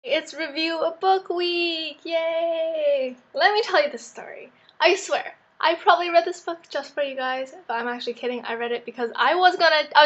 It's review a book week! Yay! Let me tell you the story. I swear, I probably read this book just for you guys, but I'm actually kidding. I read it because I was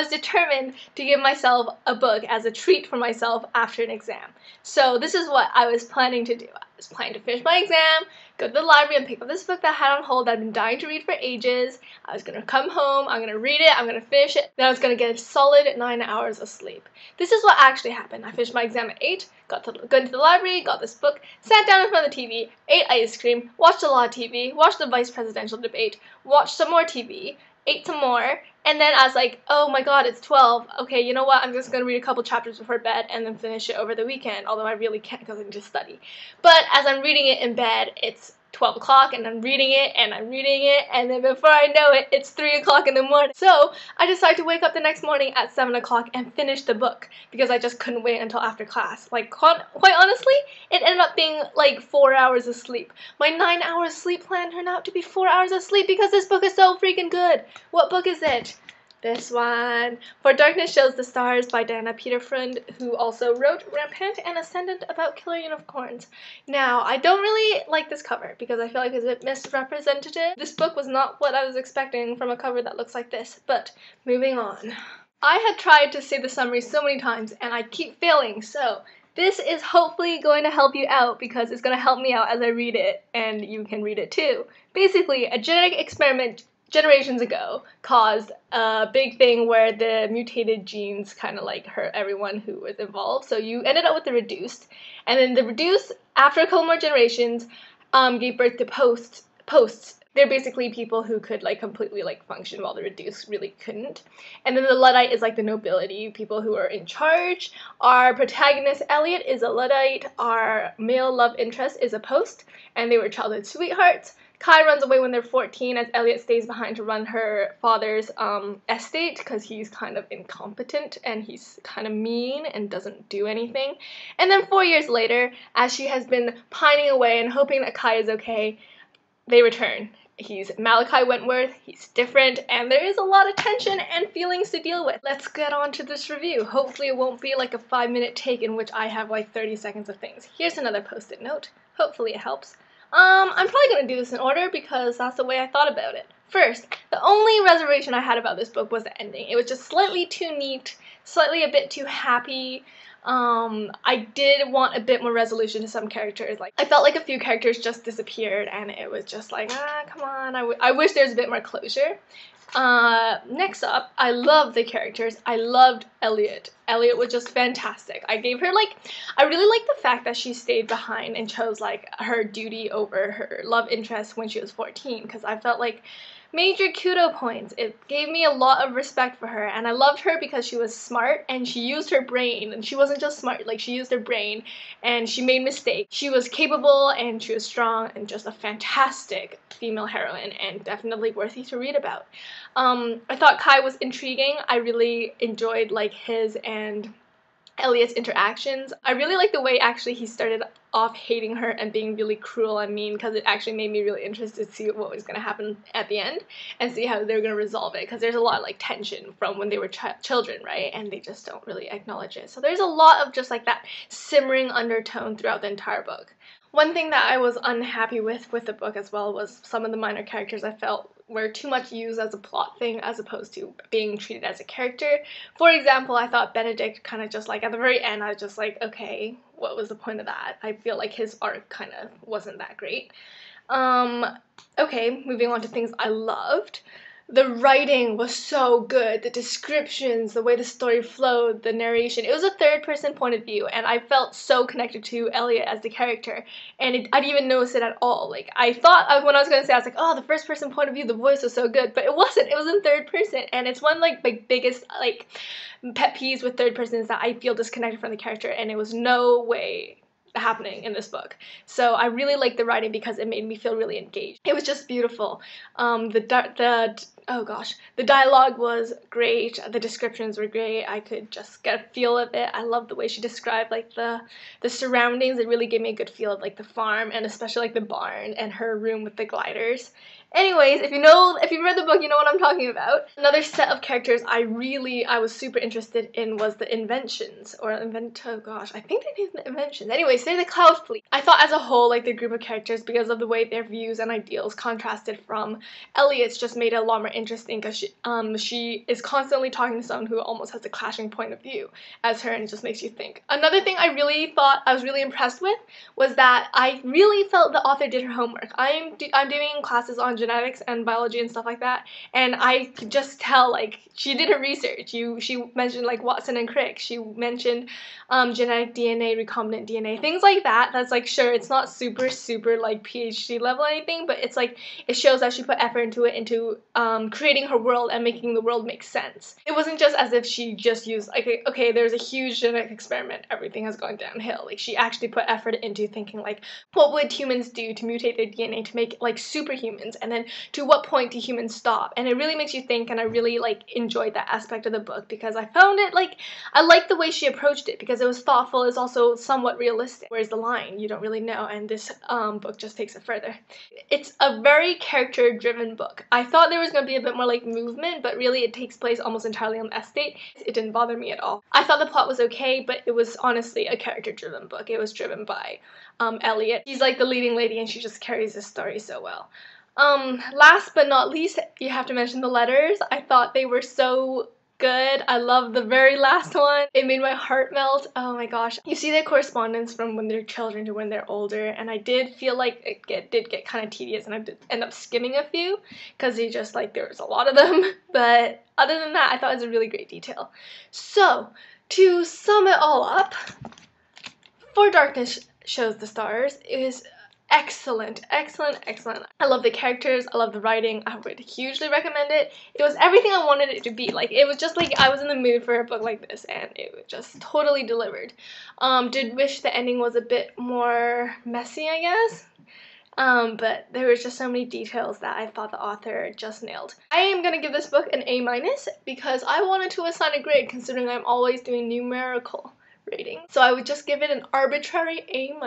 determined to give myself a book as a treat for myself after an exam. So this is what I was planning to do. I was planning to finish my exam, go to the library and pick up this book that I had on hold that I've been dying to read for ages. I was gonna come home, I'm gonna read it, I'm gonna finish it, then I was gonna get a solid 9 hours of sleep. This is what actually happened. I finished my exam at 8, go into the library, got this book, sat down in front of the TV, ate ice cream, watched a lot of TV, watched the vice presidential debate, watched some more TV, ate some more, and then I was like, oh my god, it's 12. Okay, you know what? I'm just going to read a couple chapters before bed and then finish it over the weekend, although I really can't because I need to study. But as I'm reading it in bed, it's 12 o'clock and I'm reading it and then before I know it, it's 3 o'clock in the morning. So I decided to wake up the next morning at 7 o'clock and finish the book because I just couldn't wait until after class. Like, quite honestly, it ended up being like 4 hours of sleep. My 9 hours sleep plan turned out to be 4 hours of sleep because this book is so freaking good. What book is it? This one, For Darkness Shows the Stars by Diana Peterfreund, who also wrote Rampant and Ascendant about killer unicorns. Now, I don't really like this cover because I feel like it's a bit misrepresentative. This book was not what I was expecting from a cover that looks like this, but moving on. I had tried to say the summary so many times and I keep failing, so this is hopefully going to help you out because it's going to help me out as I read it, and you can read it too. Basically, a genetic experiment generations ago caused a big thing where the mutated genes kind of like hurt everyone who was involved. So you ended up with the reduced, and then the reduced, after a couple more generations, gave birth to posts. They're basically people who could like completely like function while the reduced really couldn't. And then the Luddite is like the nobility, people who are in charge. Our protagonist Elliot is a Luddite. Our male love interest is a post, and they were childhood sweethearts. Kai runs away when they're 14 as Elliot stays behind to run her father's estate because he's kind of incompetent and he's kind of mean and doesn't do anything. And then 4 years later, as she has been pining away and hoping that Kai is okay, they return. He's Malachi Wentworth, he's different, and there is a lot of tension and feelings to deal with. Let's get on to this review. Hopefully it won't be like a 5-minute take in which I have like 30 seconds of things. Here's another post-it note. Hopefully it helps. I'm probably going to do this in order because that's the way I thought about it. First, the only reservation I had about this book was the ending. It was just slightly too neat, slightly a bit too happy. I did want a bit more resolution to some characters. Like, I felt like a few characters just disappeared and it was just like, come on, I wish there was a bit more closure. Next up, I love the characters. I loved Elliot. Elliot was just fantastic. I really like the fact that she stayed behind and chose like her duty over her love interest when she was 14, because I felt like major kudo points. It gave me a lot of respect for her, and I loved her because she was smart and she used her brain, and she wasn't just smart, like she used her brain and she made mistakes. She was capable and she was strong and just a fantastic female heroine and definitely worthy to read about. I thought Kai was intriguing. I really enjoyed like his and Elliot's interactions. I really like the way actually he started off hating her and being really cruel and mean, because it actually made me really interested to see what was going to happen at the end and see how they were going to resolve it, because there's a lot of like tension from when they were children, right, and they just don't really acknowledge it. So there's a lot of just like that simmering undertone throughout the entire book. One thing that I was unhappy with the book as well was some of the minor characters I felt were too much used as a plot thing as opposed to being treated as a character. For example, I thought Benedict kind of just like at the very end, I was just like, okay, what was the point of that? I feel like his arc kind of wasn't that great. Okay, moving on to things I loved. The writing was so good, the descriptions, the way the story flowed, the narration. It was a third-person point of view, and I felt so connected to Elliot as the character, and I didn't even notice it at all. Like, I thought, when I was going to say, I was like, oh, the first-person point of view, the voice was so good, but it wasn't. It was in third person, and it's one, like, my biggest, like, pet peeves with third person is that I feel disconnected from the character, and it was no way happening in this book. So I really liked the writing because it made me feel really engaged. It was just beautiful. The dialogue was great. The descriptions were great. I could just get a feel of it. I loved the way she described like the surroundings. It really gave me a good feel of like the farm, and especially like the barn and her room with the gliders. Anyways, if you've read the book, you know what I'm talking about. Another set of characters I was super interested in was the Inventions, or oh gosh, I think they named the Inventions. Anyways, they're the Cloud Fleet. I thought as a whole, like, the group of characters, because of the way their views and ideals contrasted from Elliot's, just made it a lot more interesting, because she is constantly talking to someone who almost has a clashing point of view as her, and it just makes you think. Another thing I really thought I was really impressed with was that I really felt the author did her homework. I'm doing classes on genetics and biology and stuff like that, and I could just tell, like, she did her research. She mentioned, like, Watson and Crick. She mentioned genetic DNA, recombinant DNA, things like that. That's, like, sure, it's not super like PhD level or anything, but it's like, it shows that she put effort into it, into creating her world and making the world make sense. It wasn't just as if she just used, like, okay, there's a huge genetic experiment, everything has gone downhill. Like, she actually put effort into thinking, like, what would humans do to mutate their DNA to make, like, superhumans, and then to what point do humans stop? And it really makes you think, and I really, like, enjoyed that aspect of the book, because I found it, like, I liked the way she approached it, because it was thoughtful, it's also somewhat realistic. Where's the line? You don't really know, and this book just takes it further. It's a very character-driven book. I thought there was going to be a bit more, like, movement, but really it takes place almost entirely on the estate. It didn't bother me at all. I thought the plot was okay, but it was honestly a character-driven book. It was driven by Elliot. She's, like, the leading lady, and she just carries the story so well. Last but not least, you have to mention the letters. I thought they were so good. I love the very last one. It made my heart melt. Oh my gosh. You see their correspondence from when they're children to when they're older, and I did feel like it did get kind of tedious, and I did end up skimming a few because they just, like, there was a lot of them. But other than that, I thought it was a really great detail. So, to sum it all up, For Darkness Shows the Stars is excellent. I love the characters, I love the writing, I would hugely recommend it. It was everything I wanted it to be. Like, it was just like I was in the mood for a book like this, and it was just totally delivered. Did wish the ending was a bit more messy, I guess. But there was just so many details that I thought the author just nailed. I am gonna give this book an A- because I wanted to assign a grade, considering I'm always doing numerical rating. So I would just give it an arbitrary A-.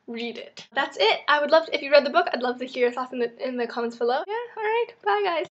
Read it. That's it. I would love to, if you read the book, I'd love to hear your thoughts in the comments below. Yeah, alright, bye guys.